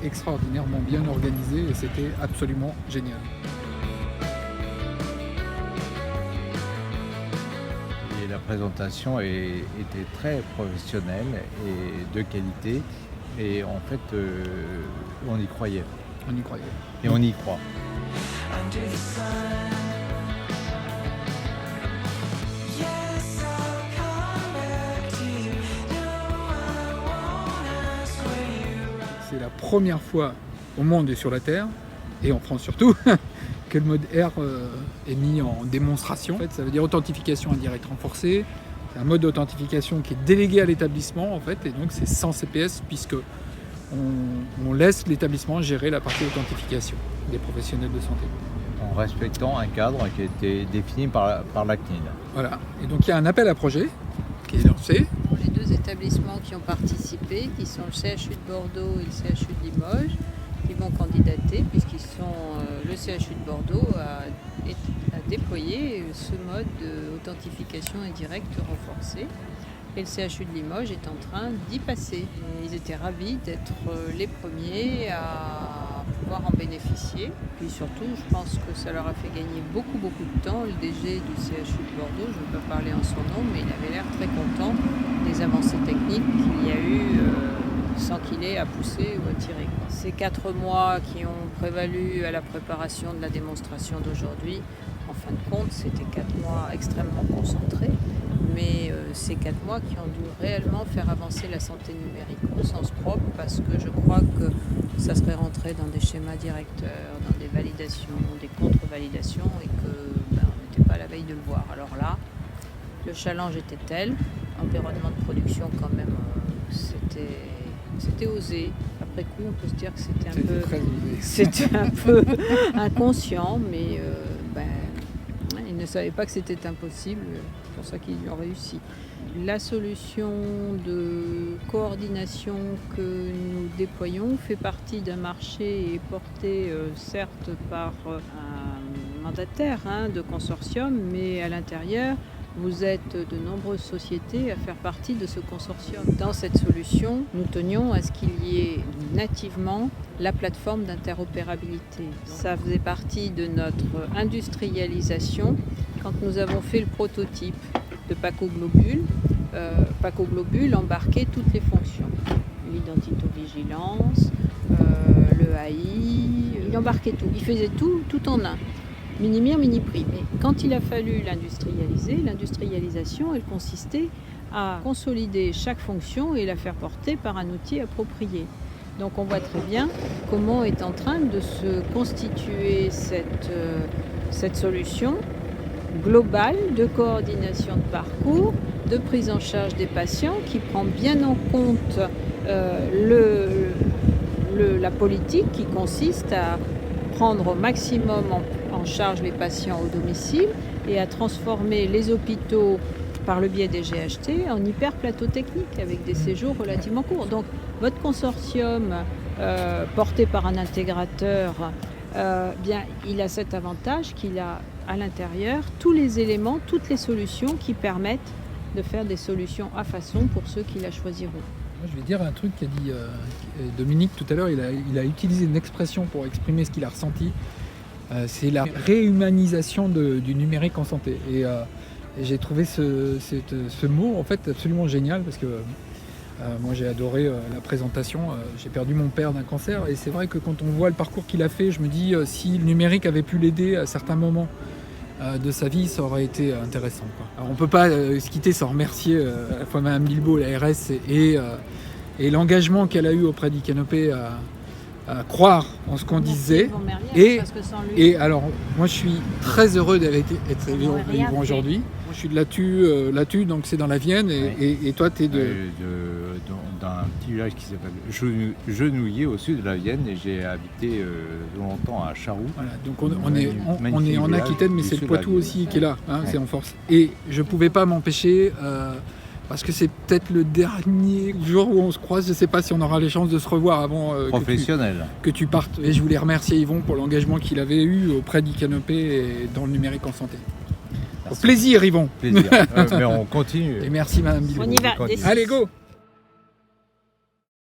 extraordinairement bien organisé et c'était absolument génial. Et la présentation était très professionnelle et de qualité. Et en fait, on y croyait. On y croyait. Et on y croit. C'est la première fois au monde et sur la Terre, et en France surtout, que le mode R est mis en démonstration. En fait, ça veut dire authentification indirecte renforcée. C'est un mode d'authentification qui est délégué à l'établissement, en fait, et donc c'est sans CPS, puisque on laisse l'établissement gérer la partie authentification des professionnels de santé. En respectant un cadre qui a été défini par la CNIL. Voilà, et donc il y a un appel à projet qui est lancé. Pour les deux établissements qui ont participé, qui sont le CHU de Bordeaux et le CHU de Limoges, qui vont candidater, puisqu'ils sont le CHU de Bordeaux a déployé ce mode d'authentification indirecte renforcée. Et le CHU de Limoges est en train d'y passer. Et ils étaient ravis d'être les premiers à pouvoir en bénéficier. Puis surtout, je pense que ça leur a fait gagner beaucoup de temps. Le DG du CHU de Bordeaux, je ne vais pas parler en son nom, mais il avait l'air très content des avancées techniques qu'il y a eu sans qu'il ait à pousser ou à tirer. Ces 4 mois qui ont prévalu à la préparation de la démonstration d'aujourd'hui, en fin de compte, c'était 4 mois extrêmement concentrés. Mais ces 4 mois qui ont dû réellement faire avancer la santé numérique au sens propre, parce que je crois que ça serait rentré dans des schémas directeurs, dans des validations, des contre-validations, et que on n'était pas à la veille de le voir. Alors là, le challenge était tel, l'environnement de production quand même, c'était osé. Après coup, on peut se dire que c'était un peu inconscient, mais ils ne savaient pas que c'était impossible. C'est pour ça qu'ils ont réussi. La solution de coordination que nous déployons fait partie d'un marché et est porté certes par un mandataire de consortium, mais à l'intérieur, vous êtes de nombreuses sociétés à faire partie de ce consortium. Dans cette solution, nous tenions à ce qu'il y ait nativement la plateforme d'interopérabilité. Ça faisait partie de notre industrialisation quand nous avons fait le prototype de Paco Globule. Paco Globule embarquait toutes les fonctions. L'identito-vigilance, le AI, il embarquait tout. Il faisait tout en un. Mini-mir, mini-prime. Et quand il a fallu l'industrialiser, l'industrialisation, elle consistait à consolider chaque fonction et la faire porter par un outil approprié. Donc on voit très bien comment est en train de se constituer cette solution globale de coordination de parcours, de prise en charge des patients qui prend bien en compte la politique qui consiste à prendre au maximum en charge les patients au domicile et à transformer les hôpitaux par le biais des GHT en hyper plateau technique avec des séjours relativement courts. Donc votre consortium porté par un intégrateur, il a cet avantage qu'il a à l'intérieur tous les éléments, toutes les solutions qui permettent de faire des solutions à façon pour ceux qui la choisiront. Je vais dire un truc qu'a dit Dominique tout à l'heure, il a utilisé une expression pour exprimer ce qu'il a ressenti. C'est la réhumanisation du numérique en santé. Et j'ai trouvé ce mot en fait absolument génial parce que moi j'ai adoré la présentation. J'ai perdu mon père d'un cancer et c'est vrai que quand on voit le parcours qu'il a fait, je me dis si le numérique avait pu l'aider à certains moments de sa vie, ça aurait été intéressant. Alors on ne peut pas se quitter sans remercier à la fois Mme Bilbao, la RS et l'engagement qu'elle a eu auprès d'Icanopé à croire en ce qu'on disait. Et alors, moi je suis très heureux d'être vivant aujourd'hui. Moi je suis de Latu, donc c'est dans la Vienne, et toi tu es d'un petit village qui s'appelle Genouillé au sud de la Vienne, et j'ai habité longtemps à Charroux. Voilà, donc on est en Aquitaine, mais c'est le Poitou aussi qui est là, c'est en force. Et je ne pouvais pas m'empêcher... parce que c'est peut-être le dernier jour où on se croise, je ne sais pas si on aura les chances de se revoir avant que tu partes. Et je voulais remercier Yvon pour l'engagement qu'il avait eu auprès d'Icanopé et dans le numérique en santé. Au plaisir Yvon. Plaisir. Mais on continue. Et merci Madame Bilbao. On y va. Allez go.